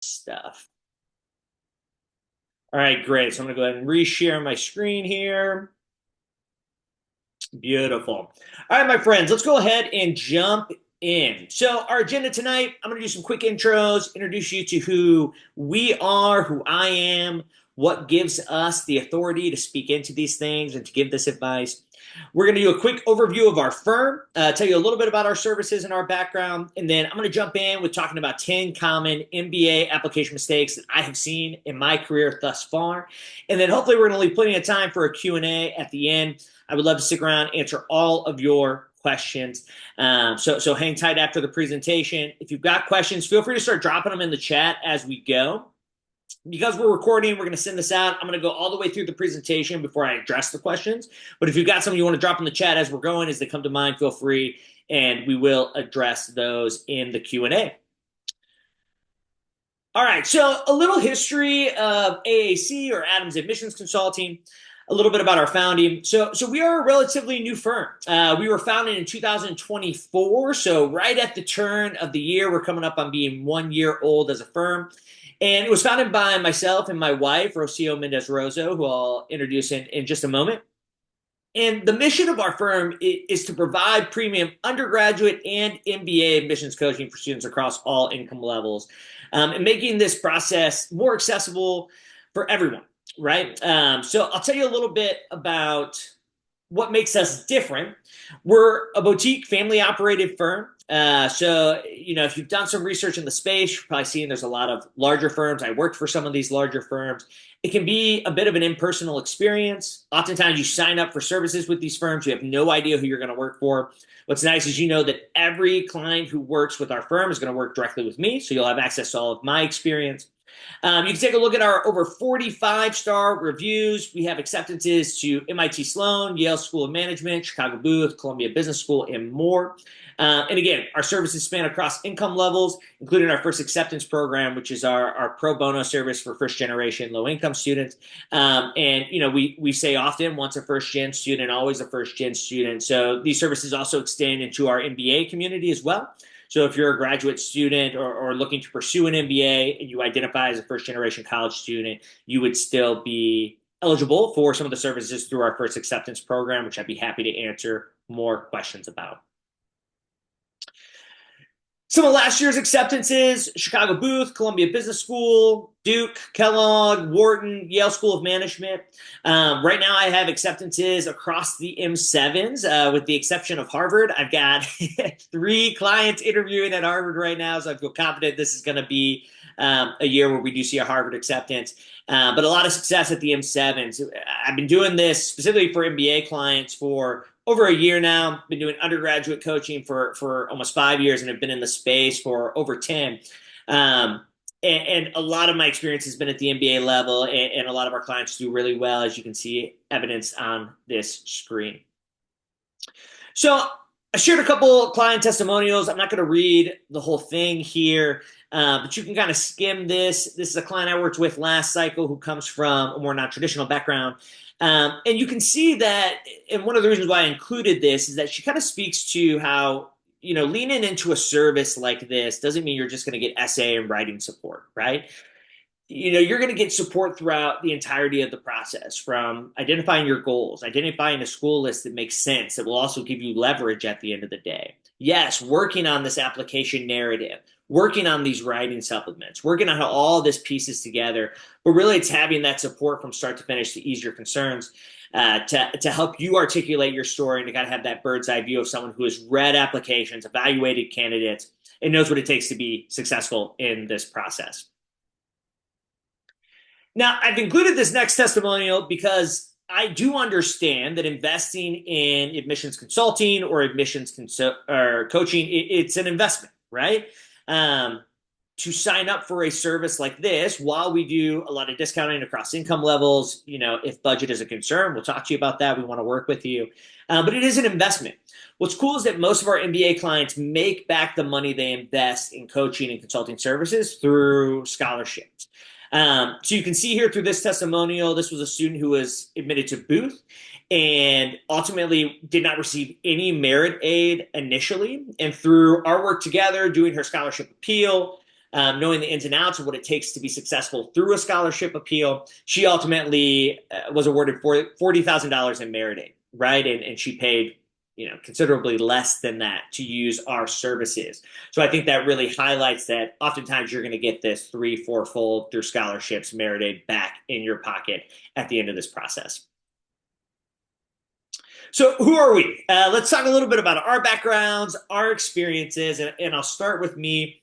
Stuff. All right, great. So I'm going to go ahead and reshare my screen here. Beautiful. All right, my friends, let's go ahead and jump in. So, our agenda tonight, I'm going to do some quick intros, introduce you to who we are, who I am, what gives us the authority to speak into these things and to give this advice. We're going to do a quick overview of our firm, tell you a little bit about our services and our background, and then I'm going to jump in with talking about 10 common MBA application mistakes that I have seen in my career thus far. And then hopefully we're going to leave plenty of time for a Q&A at the end. I would love to stick around, answer all of your questions. So hang tight after the presentation. If you've got questions, feel free to start dropping them in the chat as we go. Because we're recording, we're going to send this out. I'm going to go all the way through the presentation before I address the questions. But if you've got something you want to drop in the chat as we're going, as they come to mind, feel free, and we will address those in the Q&A. All right, so a little history of AAC, or Adams Admissions Consulting, a little bit about our founding. So we are a relatively new firm. We were founded in 2024, so right at the turn of the year. We're coming up on being 1 year old as a firm. And it was founded by myself and my wife, Rocio Mendez-Rozo, who I'll introduce in just a moment. And the mission of our firm is to provide premium undergraduate and MBA admissions coaching for students across all income levels, and making this process more accessible for everyone, right? So I'll tell you a little bit about what makes us different. We're a boutique family operated firm. So, if you've done some research in the space, you're probably seeing there's a lot of larger firms. I worked for some of these larger firms. It can be a bit of an impersonal experience. Oftentimes you sign up for services with these firms. You have no idea who you're going to work for. What's nice is that every client who works with our firm is going to work directly with me. So you'll have access to all of my experience. You can take a look at our over 45-star reviews. We have acceptances to MIT Sloan, Yale School of Management, Chicago Booth, Columbia Business School, and more. And again, our services span across income levels, including our first acceptance program, which is our pro bono service for first-generation low-income students. We say often, once a first-gen student, always a first-gen student. So these services also extend into our MBA community as well. So if you're a graduate student or looking to pursue an MBA and you identify as a first-generation college student, you would still be eligible for some of the services through our first acceptance program, which I'd be happy to answer more questions about. Some of last year's acceptances: Chicago Booth, Columbia Business School, Duke, Kellogg, Wharton, Yale School of Management. Right now I have acceptances across the M7s, with the exception of Harvard. I've got 3 clients interviewing at Harvard right now, so I feel confident this is going to be a year where we do see a Harvard acceptance. But a lot of success at the M7s. I've been doing this specifically for MBA clients for over a year now. Been doing undergraduate coaching for almost 5 years, and have been in the space for over 10. And a lot of my experience has been at the MBA level, and a lot of our clients do really well, as you can see evidenced on this screen. So I shared a couple client testimonials. I'm not going to read the whole thing here, but you can kind of skim this. This is a client I worked with last cycle who comes from a more non-traditional background. And you can see that, and one of the reasons why I included this is that she kind of speaks to how, leaning into a service like this doesn't mean you're just going to get essay and writing support, right? You're going to get support throughout the entirety of the process, from identifying your goals, identifying a school list that makes sense, that will also give you leverage at the end of the day. Yes, working on this application narrative, working on these writing supplements, working on how all this pieces together, but really it's having that support from start to finish to ease your concerns, to help you articulate your story, and to kind of have that bird's eye view of someone who has read applications, evaluated candidates, and knows what it takes to be successful in this process. Now, I've included this next testimonial because I do understand that investing in admissions consulting or admissions coaching, it's an investment, right? To sign up for a service like this, while we do a lot of discounting across income levels, if budget is a concern, we'll talk to you about that. We want to work with you. But it is an investment. What's cool is that most of our MBA clients make back the money they invest in coaching and consulting services through scholarships. So you can see here through this testimonial, this was a student who was admitted to Booth and ultimately did not receive any merit aid initially. And through our work together, doing her scholarship appeal, knowing the ins and outs of what it takes to be successful through a scholarship appeal. She ultimately was awarded $40,000 in merit aid, right? And she paid considerably less than that to use our services. So I think that really highlights that oftentimes you're going to get this 3-4-fold through scholarships, merit aid back in your pocket at the end of this process. So who are we? Let's talk a little bit about our backgrounds, our experiences, and I'll start with me.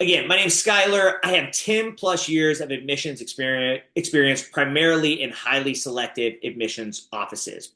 Again, my name is Skyler. I have 10 plus years of admissions experience primarily in highly selective admissions offices.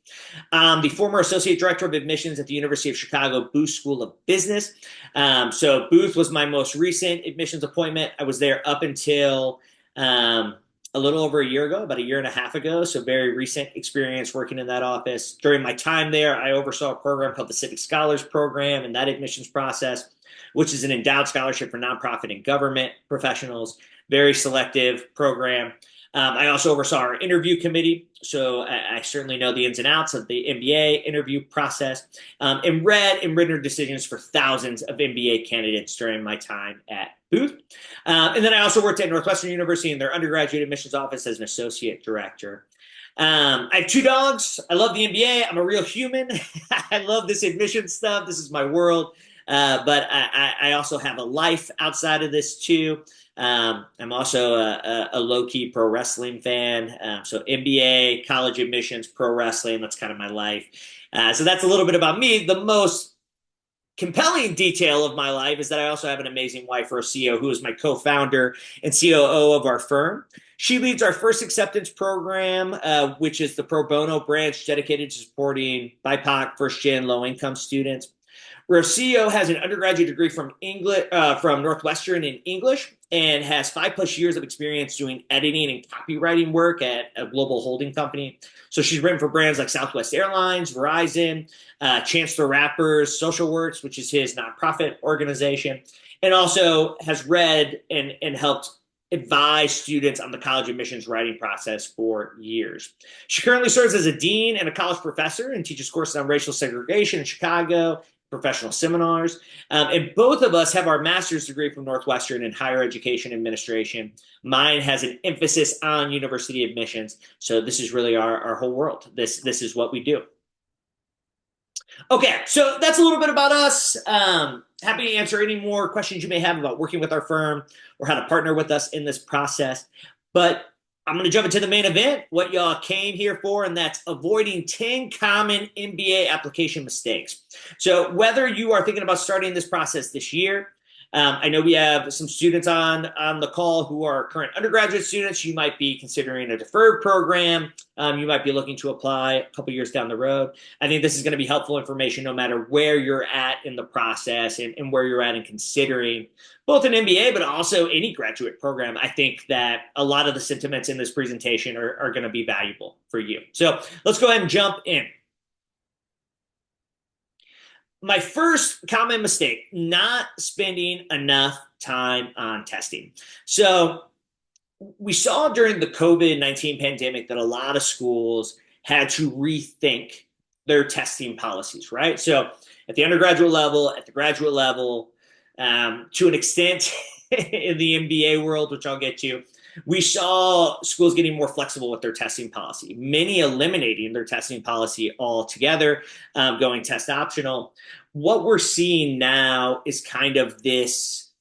I'm the former associate director of admissions at the University of Chicago Booth School of Business. So Booth was my most recent admissions appointment. I was there up until a little over a year ago, about a year and a half ago. So very recent experience working in that office. During my time there, I oversaw a program called the Civic Scholars Program and that admissions process, which is an endowed scholarship for nonprofit and government professionals, very selective program. I also oversaw our interview committee, so I certainly know the ins and outs of the MBA interview process, and read and written decisions for thousands of MBA candidates during my time at Booth. And then I also worked at Northwestern University in their undergraduate admissions office as an associate director. I have 2 dogs. I love the MBA. I'm a real human. I love this admissions stuff. This is my world. But I also have a life outside of this too. I'm also a low-key pro wrestling fan. So NBA, college admissions, pro wrestling, that's kind of my life. So that's a little bit about me. The most compelling detail of my life is that I also have an amazing wife, Rocio, who is my co-founder and COO of our firm. She leads our first acceptance program, which is the pro bono branch dedicated to supporting BIPOC, first-gen, low-income students. Rocio has an undergraduate degree from Northwestern in English and has 5+ years of experience doing editing and copywriting work at a global holding company. So she's written for brands like Southwest Airlines, Verizon, Chance the Rapper's Social Works, which is his nonprofit organization, and also has read and helped advise students on the college admissions writing process for years. She currently serves as a dean and a college professor and teaches courses on racial segregation in Chicago, professional seminars. And both of us have our master's degree from Northwestern in higher education administration. Mine has an emphasis on university admissions. So this is really our whole world. This is what we do. Okay, so that's a little bit about us. Happy to answer any more questions you may have about working with our firm or how to partner with us in this process. But I'm going to jump into the main event, what y'all came here for, and that's avoiding 10 common MBA application mistakes. So whether you are thinking about starting this process this year, I know we have some students on the call who are current undergraduate students. You might be considering a deferred program. You might be looking to apply a couple years down the road. I think this is going to be helpful information no matter where you're at in the process and where you're at in considering both an MBA, but also any graduate program. I think that a lot of the sentiments in this presentation are going to be valuable for you. So let's go ahead and jump in. My first common mistake, not spending enough time on testing. So we saw during the COVID-19 pandemic that a lot of schools had to rethink their testing policies, right? So at the undergraduate level, at the graduate level, to an extent in the MBA world, which I'll get to, we saw schools getting more flexible with their testing policy, many eliminating their testing policy altogether, going test optional. What we're seeing now is kind of this,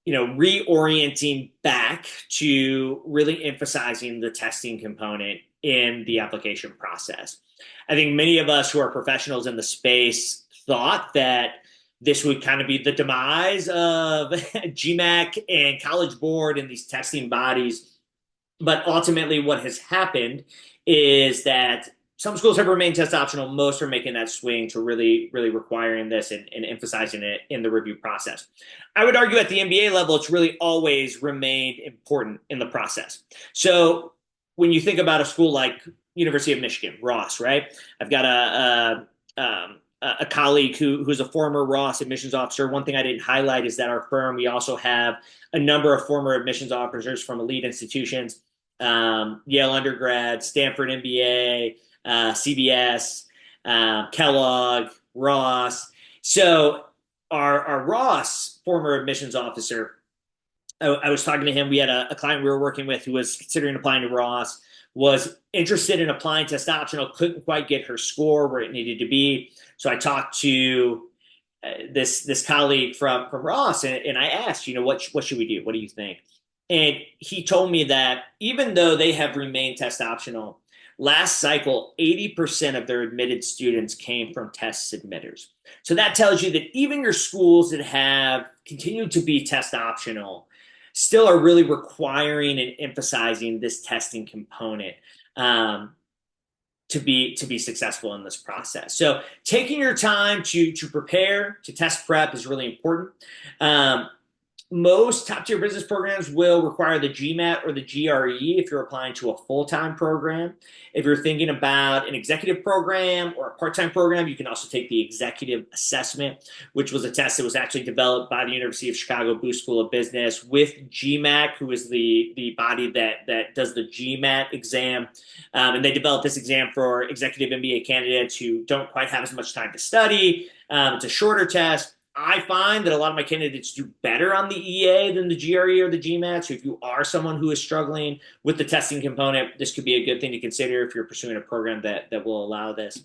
reorienting back to really emphasizing the testing component in the application process. I think many of us who are professionals in the space thought that this would kind of be the demise of GMAC and College Board and these testing bodies. But ultimately what has happened is that some schools have remained test optional. Most are making that swing to really, really requiring this and emphasizing it in the review process. I would argue at the MBA level, it's really always remained important in the process. So when you think about a school like University of Michigan, Ross, right? I've got a colleague who's a former Ross admissions officer. One thing I didn't highlight is that our firm, we also have a number of former admissions officers from elite institutions, Yale undergrad, Stanford MBA, CBS, Kellogg, Ross. So our Ross former admissions officer I was talking to him. We had a client we were working with who was considering applying to Ross, was interested in applying test optional, couldn't quite get her score where it needed to be. So I talked to this colleague from Ross, and I asked, what should we do? What do you think? And he told me that even though they have remained test optional, last cycle, 80% of their admitted students came from test submitters. So that tells you that even your schools that have continued to be test optional still are really requiring and emphasizing this testing component. To be successful in this process. So taking your time to prepare, to test prep is really important. Most top tier business programs will require the GMAT or the GRE if you're applying to a full-time program. If you're thinking about an executive program or a part-time program, you can also take the executive assessment, which was a test that was actually developed by the University of Chicago Booth School of Business with GMAT, who is the body that does the GMAT exam. And they developed this exam for executive MBA candidates who don't quite have as much time to study. It's a shorter test. I find that a lot of my candidates do better on the EA than the GRE or the GMAT. So if you are someone who is struggling with the testing component, this could be a good thing to consider if you're pursuing a program that will allow this.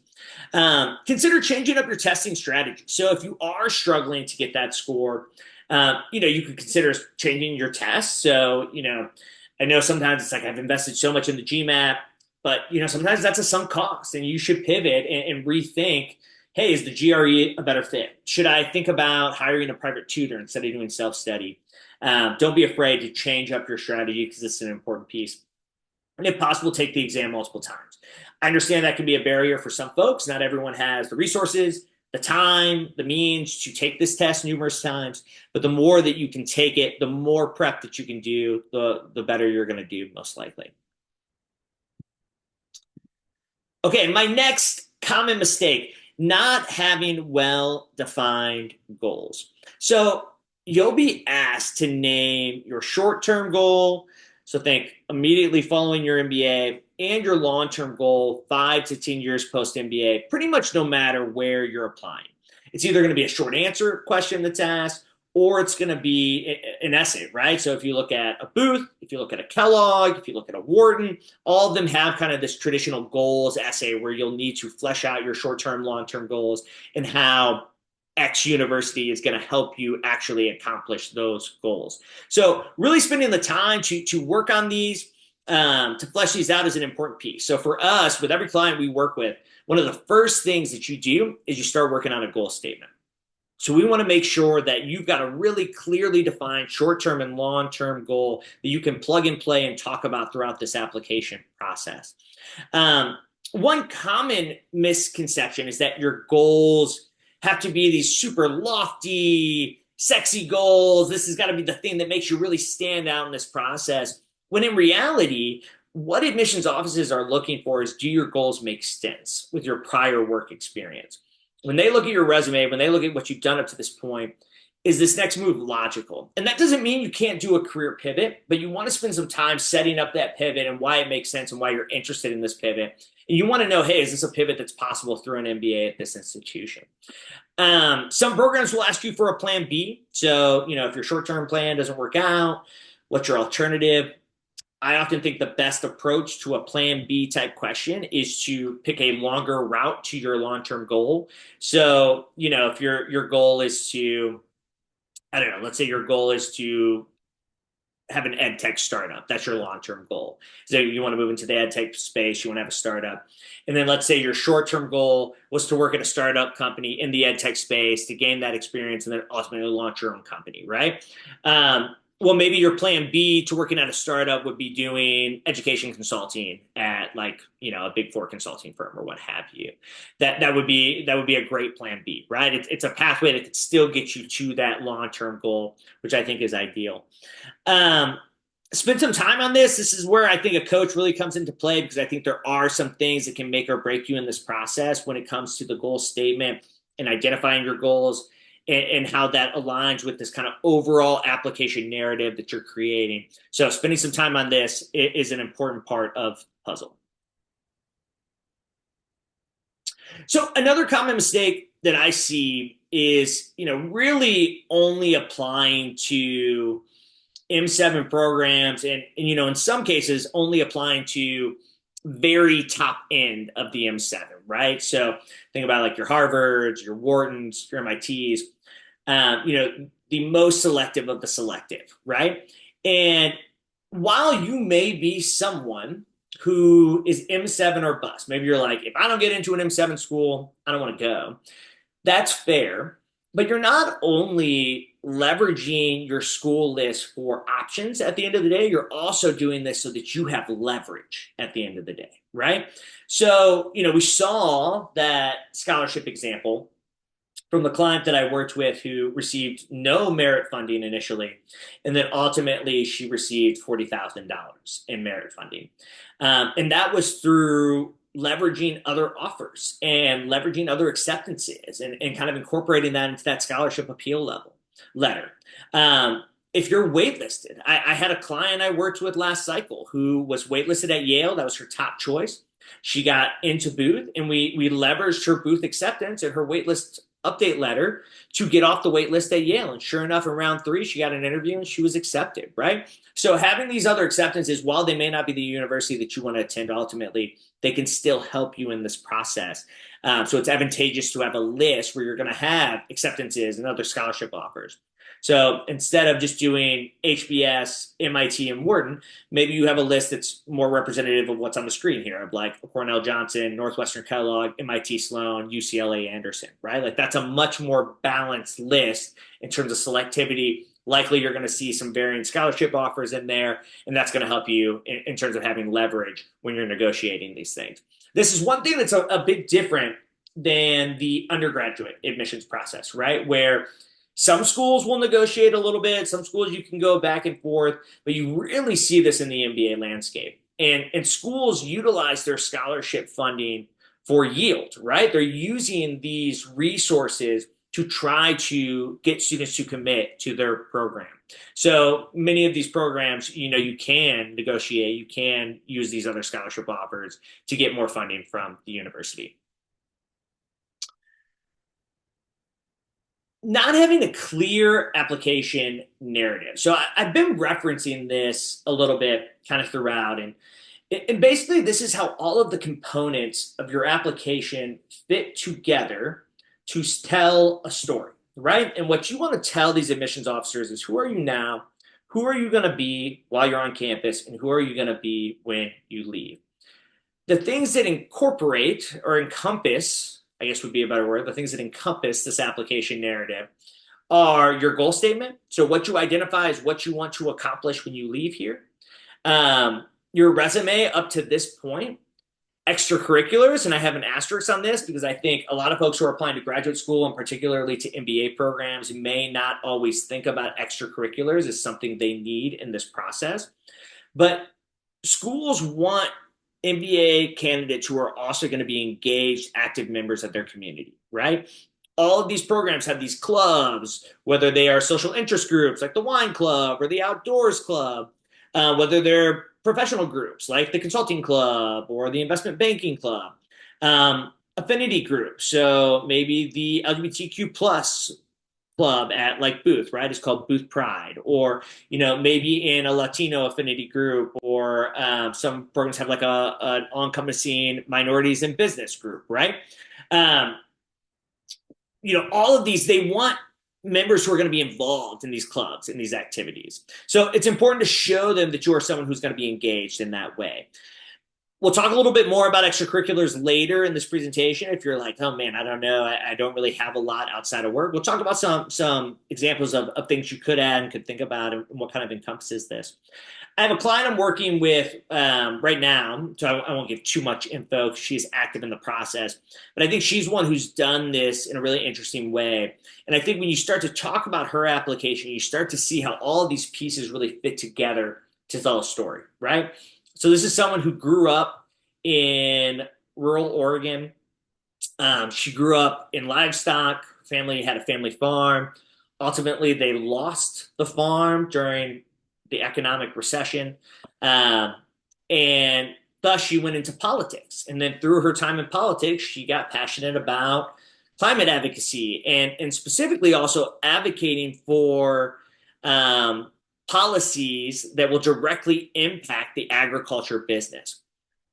Consider changing up your testing strategy. So if you are struggling to get that score, you could consider changing your tests. So, I know sometimes it's like I've invested so much in the GMAT, but, sometimes that's a sunk cost and you should pivot and rethink, hey, is the GRE a better fit? Should I think about hiring a private tutor instead of doing self-study? Don't be afraid to change up your strategy because this is an important piece. And if possible, take the exam multiple times. I understand that can be a barrier for some folks. Not everyone has the resources, the time, the means to take this test numerous times. But the more that you can take it, the more prep that you can do, the better you're going to do, most likely. Okay, my next common mistake, not having well-defined goals. So you'll be asked to name your short-term goal, so think immediately following your MBA, and your long-term goal 5 to 10 years post-MBA, pretty much no matter where you're applying. It's either going to be a short answer question that's asked, or it's going to be an essay, right? So if you look at a Booth, if you look at a Kellogg, if you look at a Wharton, all of them have kind of this traditional goals essay where you'll need to flesh out your short-term, long-term goals and how X university is going to help you actually accomplish those goals. So really spending the time to work on these, to flesh these out is an important piece. So for us, with every client we work with, one of the first things that you do is you start working on a goal statement. So we want to make sure that you've got a really clearly defined short-term and long-term goal that you can plug and play and talk about throughout this application process. One common misconception is that your goals have to be these super lofty, sexy goals. This has got to be the thing that makes you really stand out in this process. When in reality, what admissions offices are looking for is, do your goals make sense with your prior work experience? When they look at your resume, when they look at what you've done up to this point, is this next move logical? And that doesn't mean you can't do a career pivot, but you want to spend some time setting up that pivot and why it makes sense and why you're interested in this pivot. And you want to know, hey, is this a pivot that's possible through an MBA at this institution? Some programs will ask you for a plan B. So, if your short-term plan doesn't work out, what's your alternative? I often think the best approach to a plan B type question is to pick a longer route to your long-term goal. So, if your goal is to, I don't know, let's say your goal is to have an ed tech startup. That's your long-term goal. So you want to move into the ed tech space, you want to have a startup. And then let's say your short-term goal was to work at a startup company in the ed tech space to gain that experience and then ultimately launch your own company, right? Well, maybe your plan B to working at a startup would be doing education consulting at a big four consulting firm or what have you. That would be a great plan B, right? It's a pathway that could still get you to that long-term goal, which I think is ideal. Spend some time on this. This is where I think a coach really comes into play because I think there are some things that can make or break you in this process when it comes to the goal statement and identifying your goals and how that aligns with this kind of overall application narrative that you're creating. So spending some time on this is an important part of the puzzle. So another common mistake that I see is, really only applying to M7 programs, and in some cases only applying to very top end of the M7, right? So think about like your Harvards, your Whartons, your MITs, the most selective of the selective, right? And while you may be someone who is M7 or bust, maybe you're like, if I don't get into an M7 school, I don't want to go. That's fair, but you're not only leveraging your school list for options at the end of the day, you're also doing this so that you have leverage at the end of the day, right? So, we saw that scholarship example from the client that I worked with who received no merit funding initially, and then ultimately she received $40,000 in merit funding. And that was through leveraging other offers and leveraging other acceptances and kind of incorporating that into that scholarship appeal letter. If you're waitlisted, I had a client I worked with last cycle who was waitlisted at Yale. That was her top choice. She got into Booth, and we leveraged her Booth acceptance and her waitlist update letter to get off the wait list at Yale. And sure enough, in round 3, she got an interview and she was accepted, right? So having these other acceptances, while they may not be the university that you want to attend ultimately, they can still help you in this process. So it's advantageous to have a list where you're going to have acceptances and other scholarship offers. So instead of just doing HBS, MIT, and Wharton, maybe you have a list that's more representative of what's on the screen here, of like Cornell Johnson, Northwestern Kellogg, MIT Sloan, UCLA Anderson, right? Like that's a much more balanced list in terms of selectivity. Likely you're going to see some varying scholarship offers in there, and that's going to help you in terms of having leverage when you're negotiating these things. This is one thing that's a bit different than the undergraduate admissions process, right? Where some schools will negotiate a little bit. Some schools you can go back and forth, but you really see this in the MBA landscape. And schools utilize their scholarship funding for yield, right? They're using these resources to try to get students to commit to their program. So many of these programs, you can negotiate, you can use these other scholarship offers to get more funding from the university. Not having a clear application narrative. So I've been referencing this a little bit kind of throughout. And basically, this is how all of the components of your application fit together to tell a story, right? And what you want to tell these admissions officers is who are you now? Who are you going to be while you're on campus? And who are you going to be when you leave? The things that incorporate or encompass, I guess would be a better word, the things that encompass this application narrative are your goal statement. So what you identify as what you want to accomplish when you leave here. Your resume up to this point, extracurriculars, and I have an asterisk on this because I think a lot of folks who are applying to graduate school and particularly to MBA programs may not always think about extracurriculars as something they need in this process. But schools want MBA candidates who are also going to be engaged, active members of their community, right? All of these programs have these clubs, whether they are social interest groups like the wine club or the outdoors club, whether they're professional groups like the consulting club or the investment banking club, affinity groups. So maybe the LGBTQ plus club at like Booth, right? It's called Booth Pride, or maybe in a Latino affinity group, or some programs have like an all-encompassing minorities in business group, right? All of these, they want members who are going to be involved in these clubs and these activities. So it's important to show them that you are someone who's going to be engaged in that way. We'll talk a little bit more about extracurriculars later in this presentation. If you're like, oh man, I don't know, I don't really have a lot outside of work. We'll talk about some examples of things you could add and could think about and what kind of encompasses this. I have a client I'm working with right now, so I won't give too much info. She's active in the process, but I think she's one who's done this in a really interesting way. And I think when you start to talk about her application, you start to see how all of these pieces really fit together to tell a story, right? So this is someone who grew up in rural Oregon. She grew up in livestock. Family had a family farm. Ultimately, they lost the farm during the economic recession. And thus she went into politics. And then through her time in politics, she got passionate about climate advocacy and specifically also advocating for policies that will directly impact the agriculture business.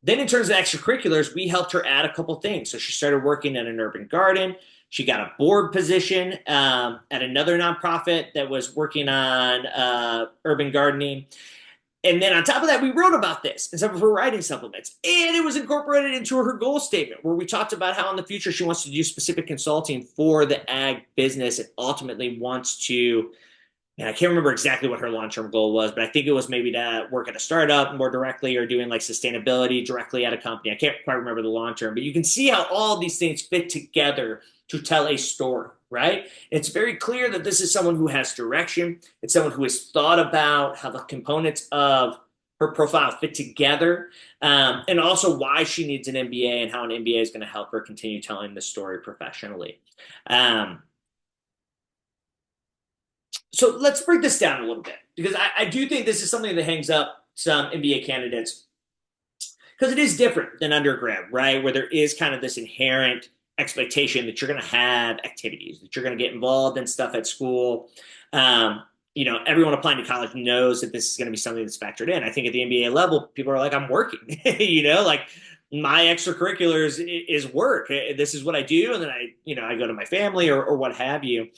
Then in terms of extracurriculars, we helped her add a couple things. So she started working at an urban garden. She got a board position at another nonprofit that was working on urban gardening. And then on top of that, we wrote about this in some of her writing supplements. And it was incorporated into her goal statement where we talked about how in the future she wants to do specific consulting for the ag business and ultimately wants to, and I can't remember exactly what her long-term goal was, but I think it was maybe to work at a startup more directly or doing like sustainability directly at a company. I can't quite remember the long-term, but you can see how all of these things fit together to tell a story, right? It's very clear that this is someone who has direction. It's someone who has thought about how the components of her profile fit together, and also why she needs an MBA and how an MBA is going to help her continue telling the story professionally. So let's break this down a little bit because I do think this is something that hangs up some MBA candidates because it is different than undergrad, right? Where there is kind of this inherent expectation that you're going to have activities, that you're going to get involved in stuff at school. Everyone applying to college knows that this is going to be something that's factored in. I think at the MBA level, people are like, I'm working, like my extracurriculars is work. This is what I do. And then I go to my family or what have you.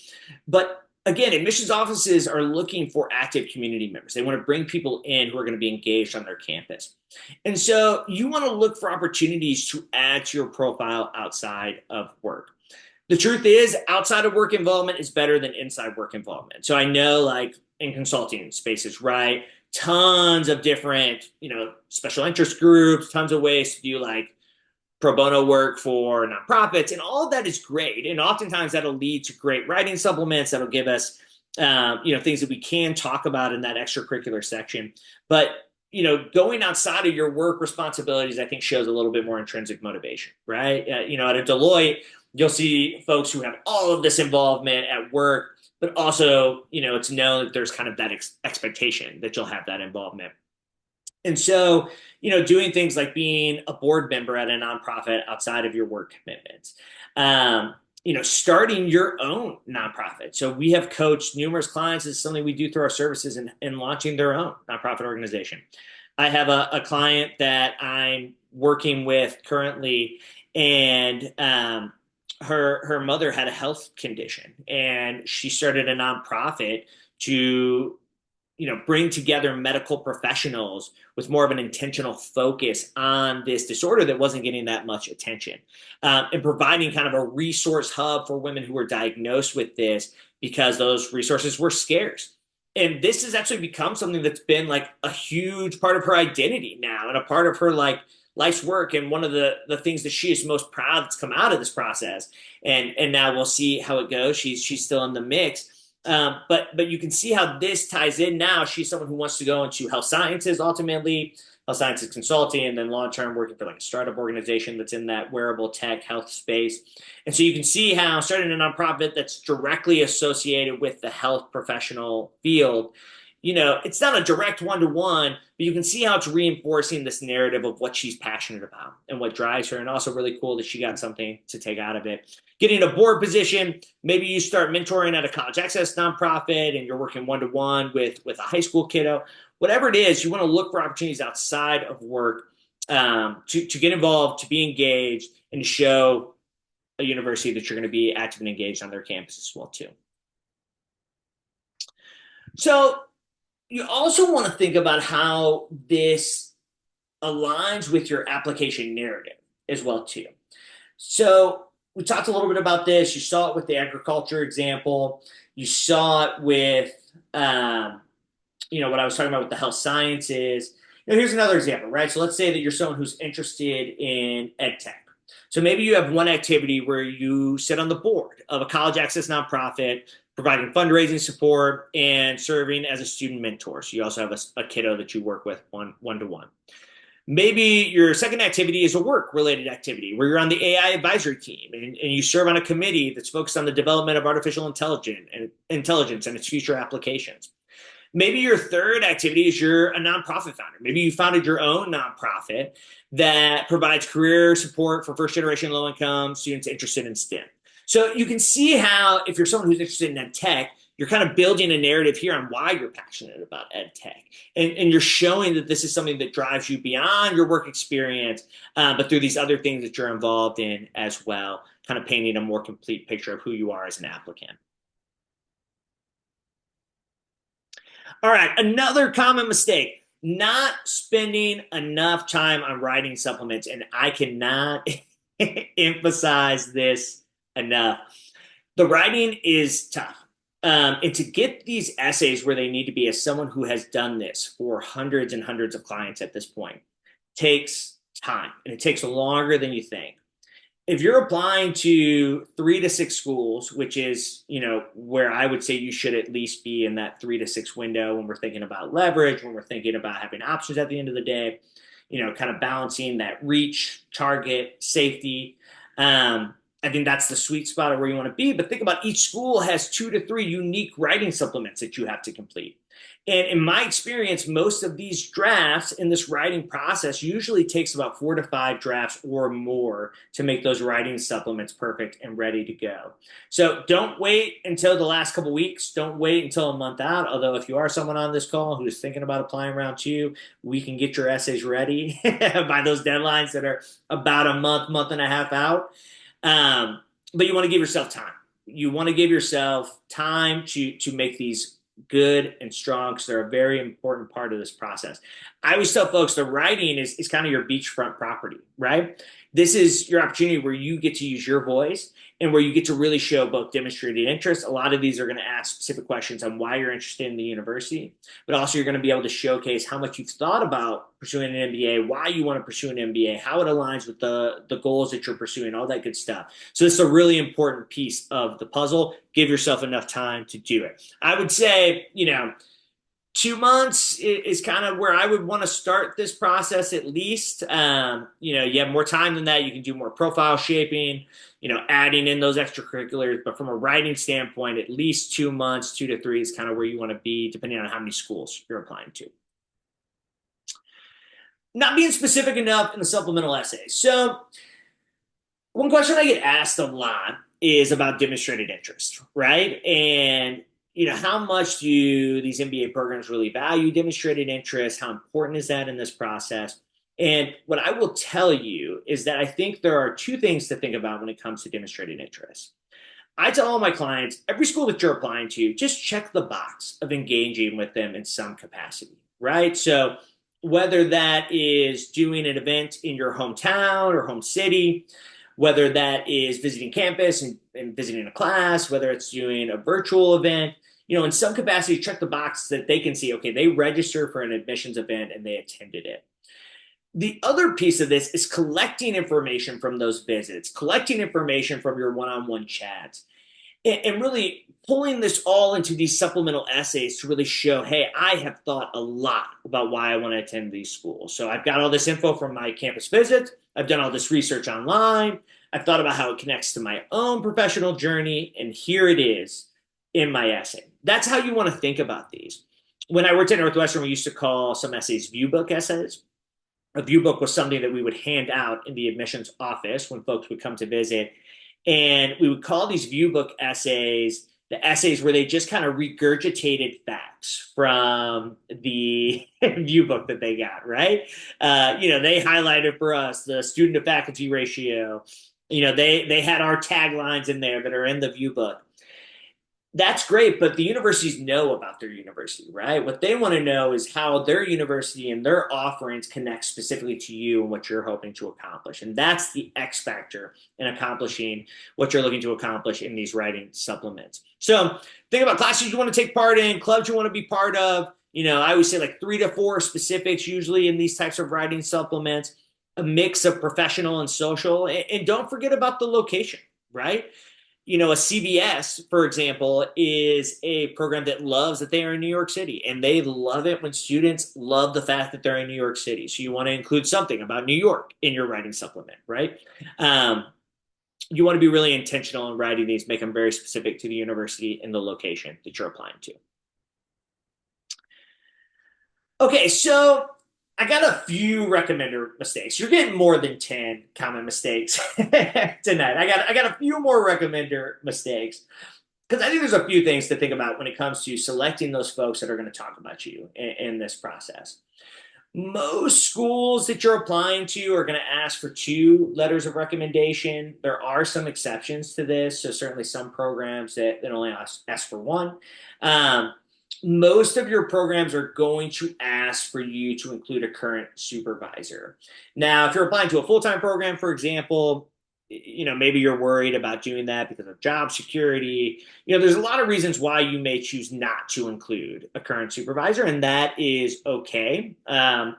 But again, admissions offices are looking for active community members. They want to bring people in who are going to be engaged on their campus. And so you want to look for opportunities to add to your profile outside of work. The truth is, outside of work involvement is better than inside work involvement. So I know, like in consulting spaces, right? Tons of different, special interest groups, tons of ways to do like pro bono work for nonprofits, and all of that is great. And oftentimes that'll lead to great writing supplements that'll give us, things that we can talk about in that extracurricular section. But, going outside of your work responsibilities, I think shows a little bit more intrinsic motivation, right? At a Deloitte, you'll see folks who have all of this involvement at work, but also, it's known that there's kind of that expectation that you'll have that involvement. And so, doing things like being a board member at a nonprofit outside of your work commitments, starting your own nonprofit. So we have coached numerous clients. It's something we do through our services in launching their own nonprofit organization. I have a client that I'm working with currently, and her mother had a health condition, and she started a nonprofit to bring together medical professionals with more of an intentional focus on this disorder that wasn't getting that much attention, and providing kind of a resource hub for women who were diagnosed with this because those resources were scarce. And this has actually become something that's been like a huge part of her identity now and a part of her like life's work. And one of the things that she is most proud that's come out of this process. And now we'll see how it goes. She's still in the mix. But you can see how this ties in now. She's someone who wants to go into health sciences, ultimately, health sciences consulting, and then long-term working for like a startup organization that's in that wearable tech health space. And so you can see how starting a nonprofit that's directly associated with the health professional field, it's not a direct one-to-one, but you can see how it's reinforcing this narrative of what she's passionate about and what drives her. And also really cool that she got something to take out of it. Getting a board position, maybe you start mentoring at a college access nonprofit and you're working one-to-one with a high school kiddo. Whatever it is, you want to look for opportunities outside of work to get involved, to be engaged, and to show a university that you're going to be active and engaged on their campus as well too. So you also want to think about how this aligns with your application narrative as well too. So we talked a little bit about this. You saw it with the agriculture example. You saw it with, what I was talking about with the health sciences. Here's another example, right? So let's say that you're someone who's interested in ed tech. So maybe you have one activity where you sit on the board of a college access nonprofit, providing fundraising support and serving as a student mentor. So you also have a kiddo that you work with one-to-one. Maybe your second activity is a work-related activity where you're on the AI advisory team and you serve on a committee that's focused on the development of artificial intelligence and its future applications. Maybe your third activity is you're a nonprofit founder. Maybe you founded your own nonprofit that provides career support for first-generation low-income students interested in STEM. So you can see how if you're someone who's interested in ed tech, you're kind of building a narrative here on why you're passionate about ed tech. And you're showing that this is something that drives you beyond your work experience, but through these other things that you're involved in as well, kind of painting a more complete picture of who you are as an applicant. All right, another common mistake, not spending enough time on writing supplements. And I cannot emphasize this enough. The writing is tough. And to get these essays where they need to be as someone who has done this for hundreds and hundreds of clients at this point takes time, and it takes longer than you think. If you're applying to 3 to 6 schools, which is, where I would say you should at least be in that 3 to 6 window when we're thinking about leverage, when we're thinking about having options at the end of the day, kind of balancing that reach, target, safety. I think that's the sweet spot of where you want to be. But think about each school has 2 to 3 unique writing supplements that you have to complete. And in my experience, most of these drafts in this writing process usually takes about 4 to 5 drafts or more to make those writing supplements perfect and ready to go. So don't wait until the last couple weeks. Don't wait until a month out. Although if you are someone on this call who is thinking about applying round 2, we can get your essays ready by those deadlines that are about a month and a half out. But you want to give yourself time. You want to give yourself time to make these good and strong, because they're a very important part of this process. I always tell folks the writing is kind of your beachfront property, right? This is your opportunity where you get to use your voice and where you get to really show both demonstrated interest. A lot of these are going to ask specific questions on why you're interested in the university, but also you're going to be able to showcase how much you've thought about pursuing an MBA, why you want to pursue an MBA, how it aligns with the goals that you're pursuing, all that good stuff. So this is a really important piece of the puzzle. Give yourself enough time to do it. I would say, 2 months is kind of where I would want to start this process at least. You have more time than that. You can do more profile shaping, adding in those extracurriculars. But from a writing standpoint, at least 2 months, 2 to 3 is kind of where you want to be, depending on how many schools you're applying to. Not being specific enough in the supplemental essay. So one question I get asked a lot is about demonstrated interest, right? And how much do these MBA programs really value demonstrated interest? How important is that in this process? And what I will tell you is that I think there are 2 things to think about when it comes to demonstrated interest. I tell all my clients, every school that you're applying to, just check the box of engaging with them in some capacity, right? So whether that is doing an event in your hometown or home city, whether that is visiting campus and visiting a class, whether it's doing a virtual event, in some capacity, check the box that they can see, okay, they registered for an admissions event and they attended it. The other piece of this is collecting information from those visits, collecting information from your one-on-one chats, and really pulling this all into these supplemental essays to really show, hey, I have thought a lot about why I want to attend these schools. So I've got all this info from my campus visits. I've done all this research online. I've thought about how it connects to my own professional journey, and here it is in my essay. That's how you want to think about these. When I worked at Northwestern, we used to call some essays viewbook essays. A viewbook was something that we would hand out in the admissions office when folks would come to visit. And we would call these viewbook essays the essays where they just kind of regurgitated facts from the viewbook that they got, right? They highlighted for us the student to faculty ratio. They had our taglines in there that are in the viewbook. That's great, but the universities know about their university, right? What they want to know is how their university and their offerings connect specifically to you and what you're hoping to accomplish. And that's the X factor in accomplishing what you're looking to accomplish in these writing supplements. So think about classes you want to take part in, clubs you want to be part of. I always say like 3 to 4 specifics usually in these types of writing supplements, a mix of professional and social. And don't forget about the location, right? A CBS, for example, is a program that loves that they are in New York City, and they love it when students love the fact that they're in New York City. So you want to include something about New York in your writing supplement, right? You want to be really intentional in writing these, make them very specific to the university and the location that you're applying to. Okay, so I got a few recommender mistakes. You're getting more than 10 common mistakes tonight. I got a few more recommender mistakes. because I think there's a few things to think about when it comes to selecting those folks that are going to talk about you in this process. Most schools that you're applying to are going to ask for two letters of recommendation. There are some exceptions to this, so certainly some programs that only ask for one. Um, Most of your programs are going to ask for you to include a current supervisor. Now, if you're applying to a full-time program, for example, maybe you're worried about doing that because of job security. There's a lot of reasons why you may choose not to include a current supervisor, and that is okay.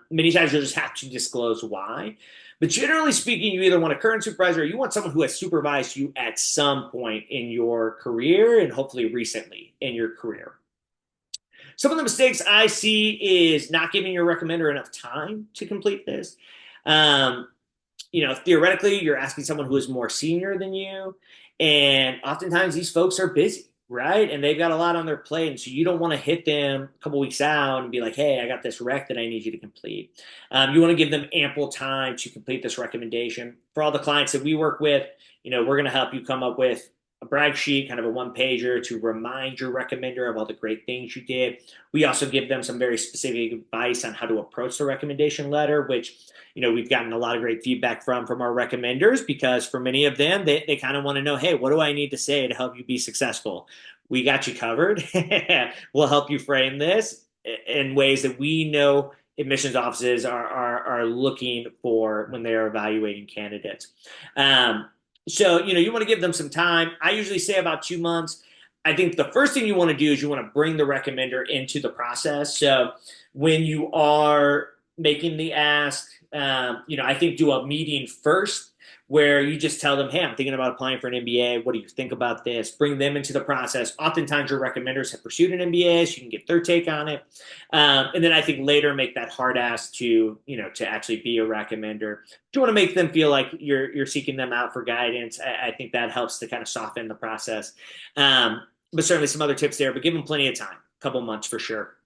Many times you'll just have to disclose why. But generally speaking, you either want a current supervisor or you want someone who has supervised you at some point in your career and hopefully recently in your career. Some of the mistakes I see is not giving your recommender enough time to complete this. Um, Theoretically, you're asking someone who is more senior than you, and oftentimes these folks are busy, right? And they've got a lot on their plate, and so you don't want to hit them a couple weeks out and be like, "Hey, I got this rec that I need you to complete." You want to give them ample time to complete this recommendation. For all the clients that we work with, we're going to help you come up with a brag sheet, kind of a one pager to remind your recommender of all the great things you did. We also give them some very specific advice on how to approach the recommendation letter, which we've gotten a lot of great feedback from our recommenders, because for many of them, they kind of want to know, hey, what do I need to say to help you be successful? We got you covered. We'll help you frame this in ways that we know admissions offices are looking for when they are evaluating candidates. So, you want to give them some time. I usually say about 2 months. I think the first thing you want to do is you want to bring the recommender into the process. So when you are making the ask, I think do a meeting first where you just tell them, hey, I'm thinking about applying for an MBA. What do you think about this? Bring them into the process. Oftentimes your recommenders have pursued an MBA, so you can get their take on it. And then I think later make that hard ask to actually be a recommender. You want to make them feel like you're seeking them out for guidance. I think that helps to kind of soften the process. But certainly some other tips there, but give them plenty of time, a couple months for sure.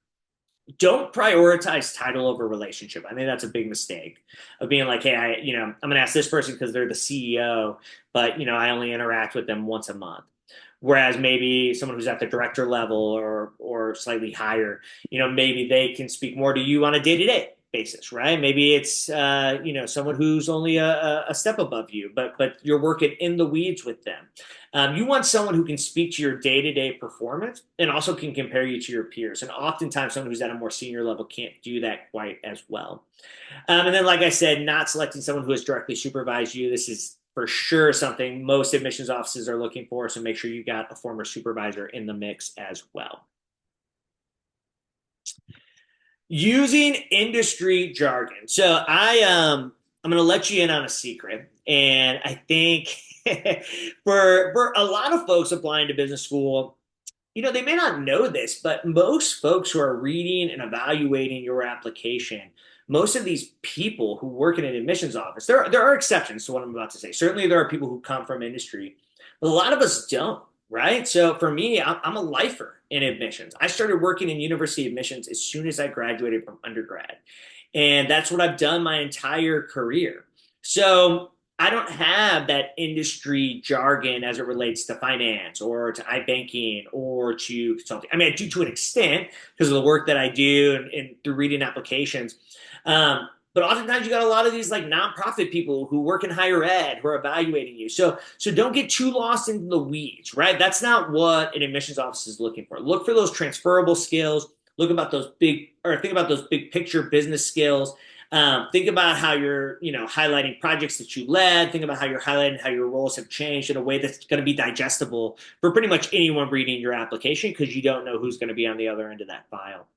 Don't prioritize title over relationship. I think that's a big mistake of being like, hey, I'm going to ask this person because they're the CEO, but I only interact with them once a month. Whereas maybe someone who's at the director level or slightly higher, maybe they can speak more to you on a day-to-day basis, right? Maybe it's someone who's only a step above you, but you're working in the weeds with them. You want someone who can speak to your day-to-day performance and also can compare you to your peers. And oftentimes someone who's at a more senior level can't do that quite as well. And then, like I said, not selecting someone who has directly supervised you. This is for sure something most admissions offices are looking for. So make sure you got a former supervisor in the mix as well. Using industry jargon. So I'm going to let you in on a secret, and I think for a lot of folks applying to business school, they may not know this, but most folks who are reading and evaluating your application, most of these people who work in an admissions office, there are exceptions to what I'm about to say. Certainly there are people who come from industry, but a lot of us don't. Right? So for me, I'm a lifer in admissions. I started working in university admissions as soon as I graduated from undergrad. And that's what I've done my entire career. So I don't have that industry jargon as it relates to finance or to iBanking or to consulting. I mean, I do to an extent because of the work that I do and through reading applications. But oftentimes you got a lot of these like nonprofit people who work in higher ed who are evaluating you. So don't get too lost in the weeds, right? That's not what an admissions office is looking for. Look for those transferable skills. Think about those big picture business skills. Think about how you're, highlighting projects that you led. Think about how you're highlighting how your roles have changed in a way that's going to be digestible for pretty much anyone reading your application, because you don't know who's going to be on the other end of that file.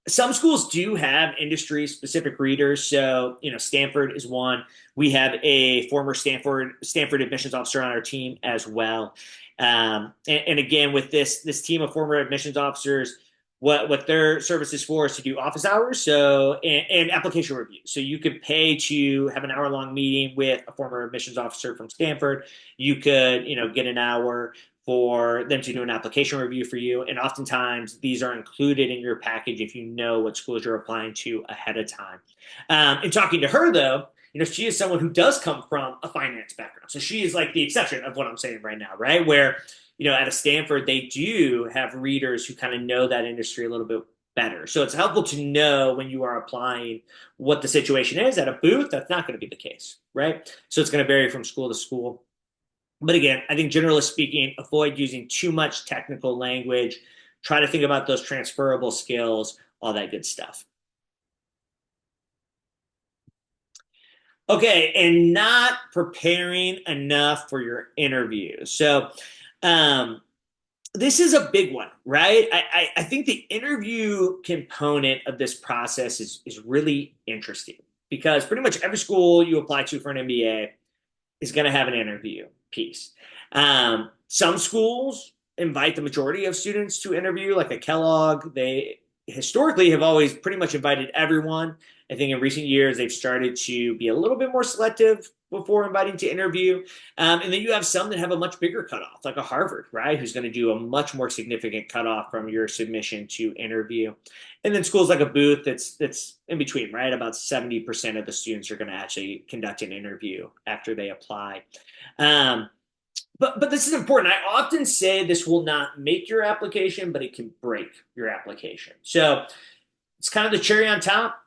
Some schools do have industry-specific readers. So, Stanford is one. We have a former Stanford admissions officer on our team as well. And again, with this team of former admissions officers, what their service is for is to do office hours, and application review. So you could pay to have an hour-long meeting with a former admissions officer from Stanford. You could, get an hour for them to do an application review for you. And oftentimes these are included in your package if you know what schools you're applying to ahead of time. In talking to her, though, she is someone who does come from a finance background. So she is like the exception of what I'm saying right now, right? Where, at a Stanford, they do have readers who kind of know that industry a little bit better. So it's helpful to know when you are applying what the situation is. At a Booth, that's not going to be the case, right? So it's going to vary from school to school. But again, I think generally speaking, avoid using too much technical language. Try to think about those transferable skills, all that good stuff. Okay, and not preparing enough for your interview. So this is a big one, right? I think the interview component of this process is really interesting because pretty much every school you apply to for an MBA is going to have an interview piece. Some schools invite the majority of students to interview, like a Kellogg. They historically have always pretty much invited everyone. I think in recent years, they've started to be a little bit more selective before inviting to interview. And then you have some that have a much bigger cutoff, like a Harvard, right, who's going to do a much more significant cutoff from your submission to interview. And then schools like a Booth that's in between, right? About 70% of the students are going to actually conduct an interview after they apply. But this is important. I often say this will not make your application, but it can break your application. So it's kind of the cherry on top,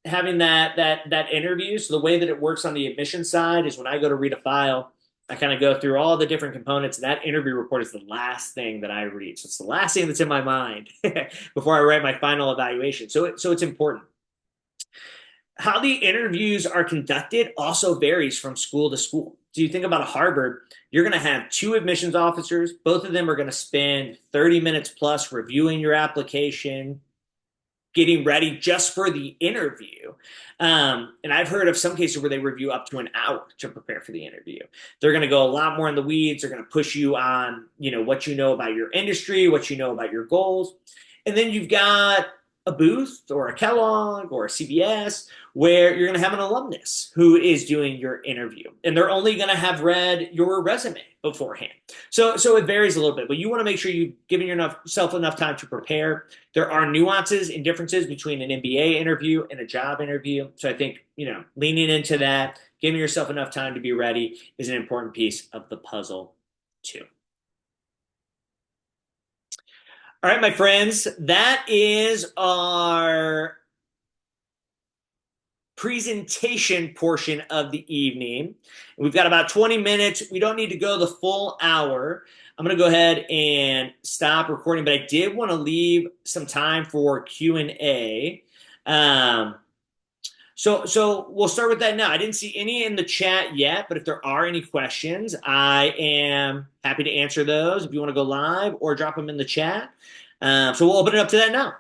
having that interview. So the way that it works on the admission side is when I go to read a file, I kind of go through all the different components. That interview report is the last thing that I read. So it's the last thing that's in my mind before I write my final evaluation. So it's important. How the interviews are conducted also varies from school to school. So you think about a Harvard, you're going to have 2 admissions officers. Both of them are going to spend 30 minutes plus reviewing your application, getting ready just for the interview. And I've heard of some cases where they review up to an hour to prepare for the interview. They're going to go a lot more in the weeds. They're going to push you on, what you know about your industry, what you know about your goals. And then you've got a Booth or a Kellogg or a CBS where you're going to have an alumnus who is doing your interview, and they're only going to have read your resume beforehand. So it varies a little bit, but you want to make sure you've given yourself enough time to prepare. There are nuances and differences between an MBA interview and a job interview. So I think, leaning into that, giving yourself enough time to be ready is an important piece of the puzzle too. All right, my friends, that is our presentation portion of the evening. We've got about 20 minutes. We don't need to go the full hour. I'm going to go ahead and stop recording, but I did want to leave some time for Q&A. So we'll start with that now. I didn't see any in the chat yet, but if there are any questions, I am happy to answer those if you want to go live or drop them in the chat. So we'll open it up to that now.